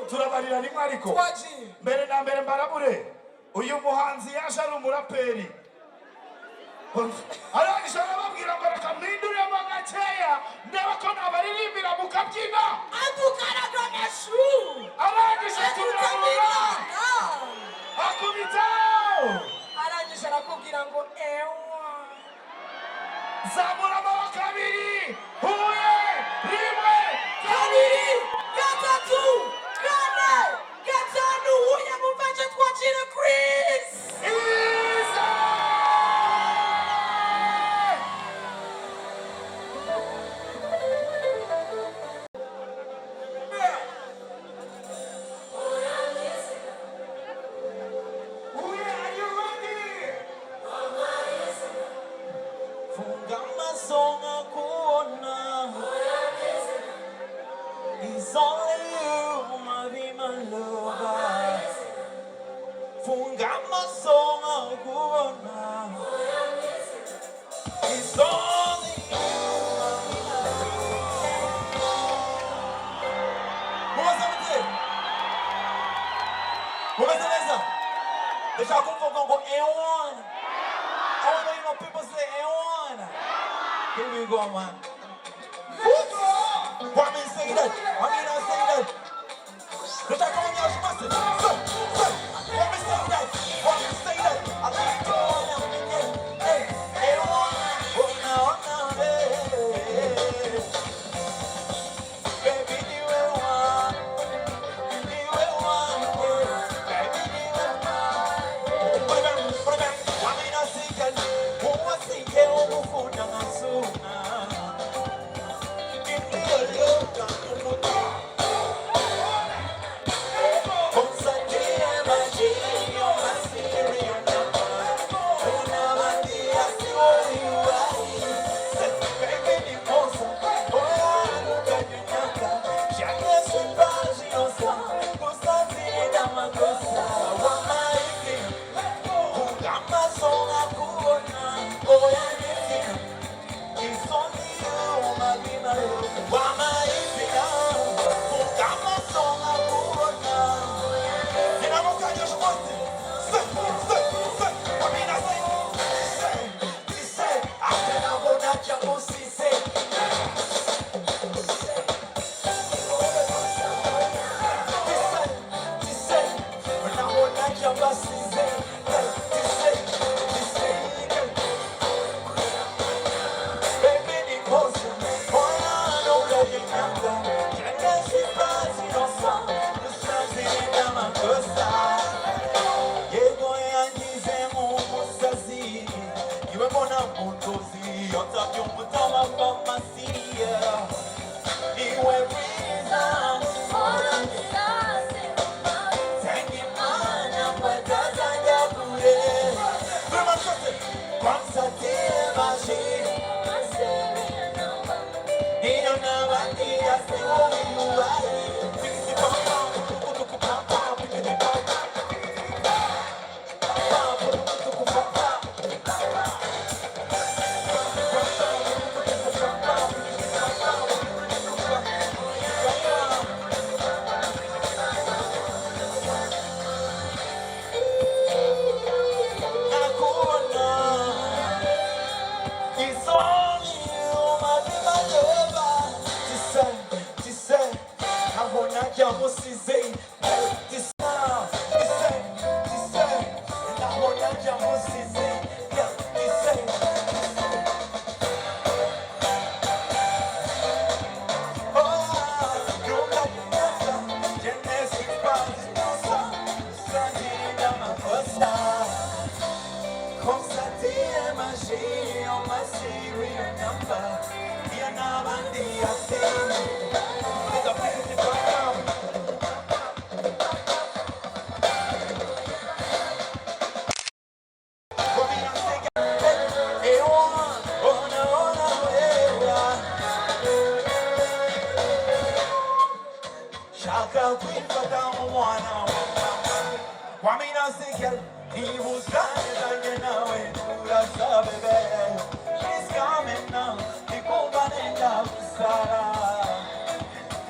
turabarira rimwe ariko mbere na mbere mbarabure uyu muhanzi yaje ari umuraperi arangije arababwira ngo reka mpinduremo gakeya ndeba ko nabaririmbira mukabyina arangije turabura akubitaho arangije arakubwira ngo ewa zamura amaboko abiri huye rimwe kabiri gatatu kane gatanu huye mumfashe twakire Chris Iza It's only you, my lover. Fungama song it's only you, the Shakumfo go A1. I want to know people say A1. Here we go, man. Why me say that? I mean, I say that. But I come here, she must say, why me say that? Why me say that? I like to go now. Hey, A1. Oh, now, hey. Baby, you will want. You will want. Baby, you will want. Put it back. I mean, I say that. Who was thinking of the food and so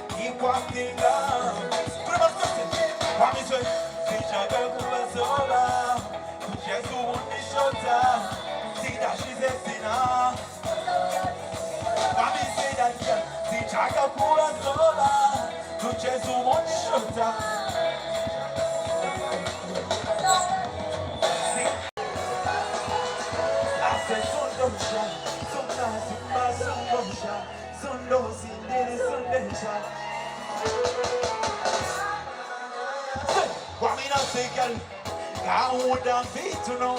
Keep walking down. chakakura soba, tucheze uone shota. Ase sundosha, sunda simba sundosha, sundo sindiri sundesha. Wamina segal, kauda vitu no.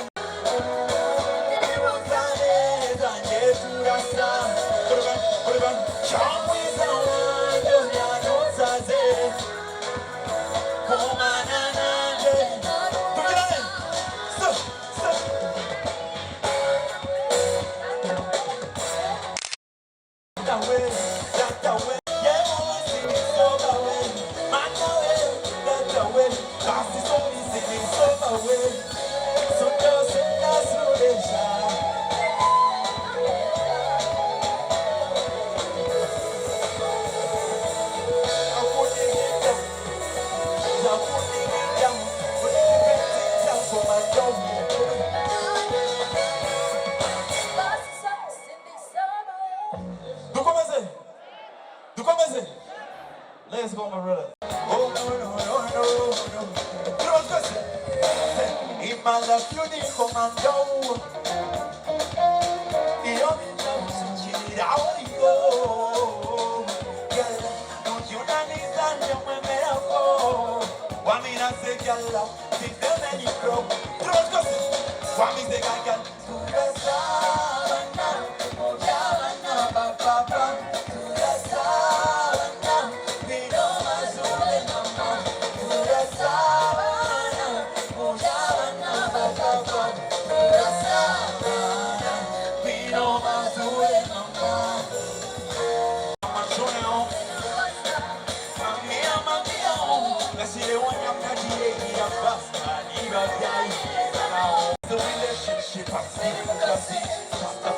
Let's go, my brother. Oh, no, no, no, no, no. You know what's good? In my life, you need commando. You know, I want to go. Girl, don't you understand? You're my miracle. Why me not say, girl, think the many grow. You know what's good? Why me say, girl,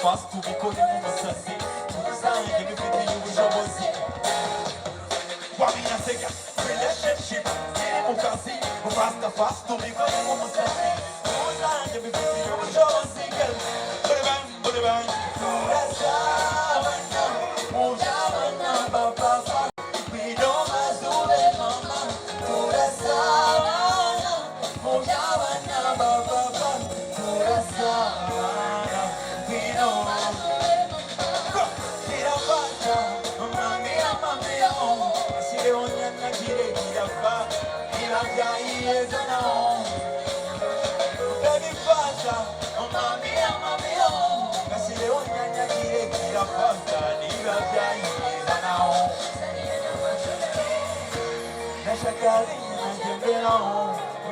fast to be calling you Masasi. Design, give me 50, you wish I was it. Wamina Sega, relationship, Mukasi, fast to be calling you Masasi. Design, give me 50, you wish I was it. Put it bang.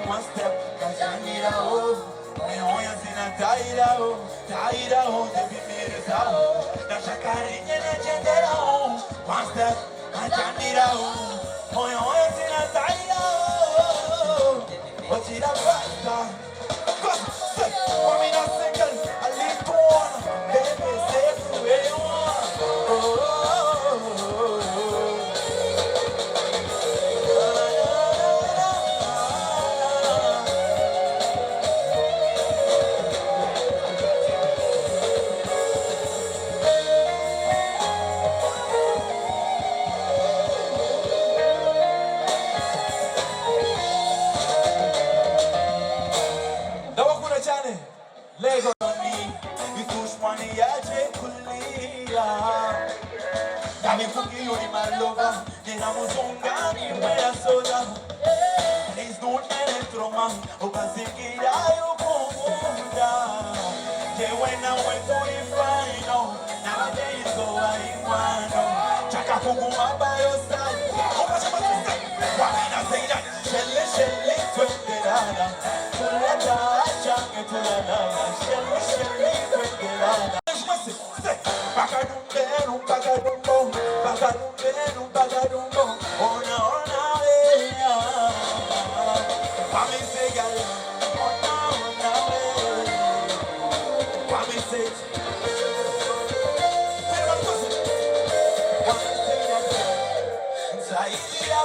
One step, Lego money, you push money, I take Dami fungi yuri my lover, nina muzunga ni wea soda. Please don't electroma, ukazingira yukumunda. They went away to the final, nowadays go aingwano. Chaka kuguma by your side, wamina say that, shelle, twende tulada, change tulada, shelle, twende Bagadumbo, ona, Wami say, ona, Wami say,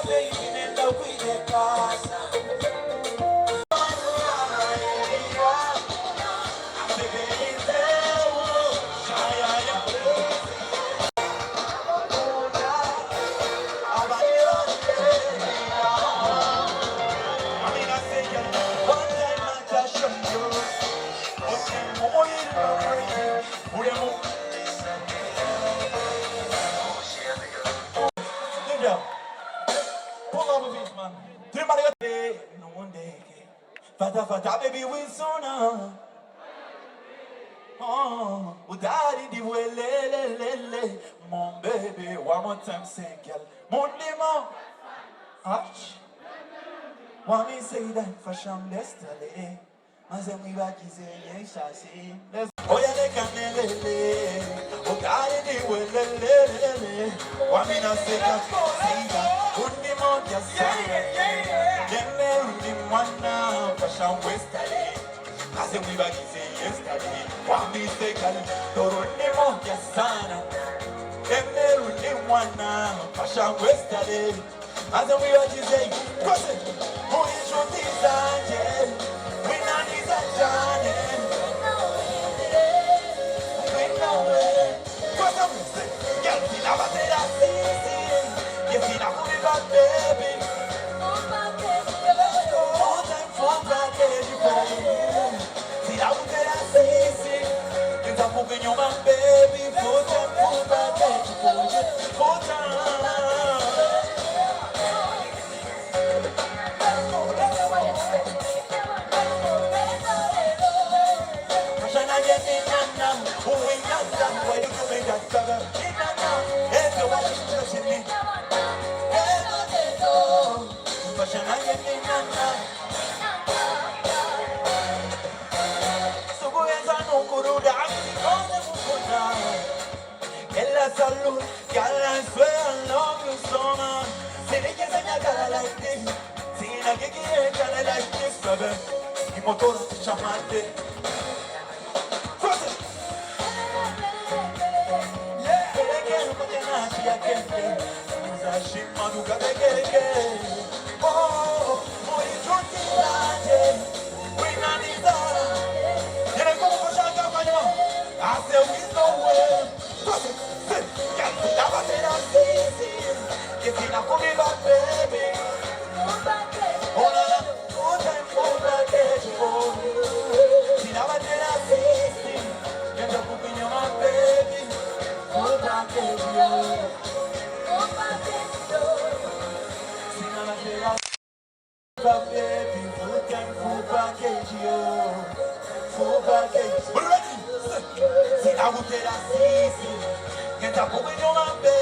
baby, in the way they pass. house, man. Three man got no one day. Fata baby we sooner. Oh, udari di welelelele. Mon baby, one more time sing, girl. Mon demo. Arch. Want me say that fashion destiny. As a we back is a yes, I see. Oh, yeah, they can lele. Udari di welelelele. Want me not say that. See that. Put me on your side. Then me one now. Fashion destiny. As we back is yesterday, want me say girl, don't nemo yasana. Emeru ni wana, fashion yesterday. As we back is cause who is your desire? We not desire. We know it. Cause I'm say, girl, see now what they are saying. You see now who is that baby? All time for baby. I would say I see, things are moving on my baby, full time, full time. Shall I get in now? Who ain't got that? Why you doing that, brother? Everyone is touching me. Shall I get in now? Salud, girl, I swear I love you so much. See the kids and your girl like this. See the gigi and girl like this, brother. You motor to chamate. Cross it. Yeah, again, but then I see again. Use a ship, man, who got again. Oh, you don't think that. We not need that. You don't go for Shaka, I say we know where. Cross it. If you're not coming back, baby, oh la la, oh time for baggage, oh. See now I did I see, get up in your mouth, baby, oh baggage, oh. See now I did I see, baby, full time for baggage, oh, full baggage. But ready? See now I did I see, get up in your mouth, baby.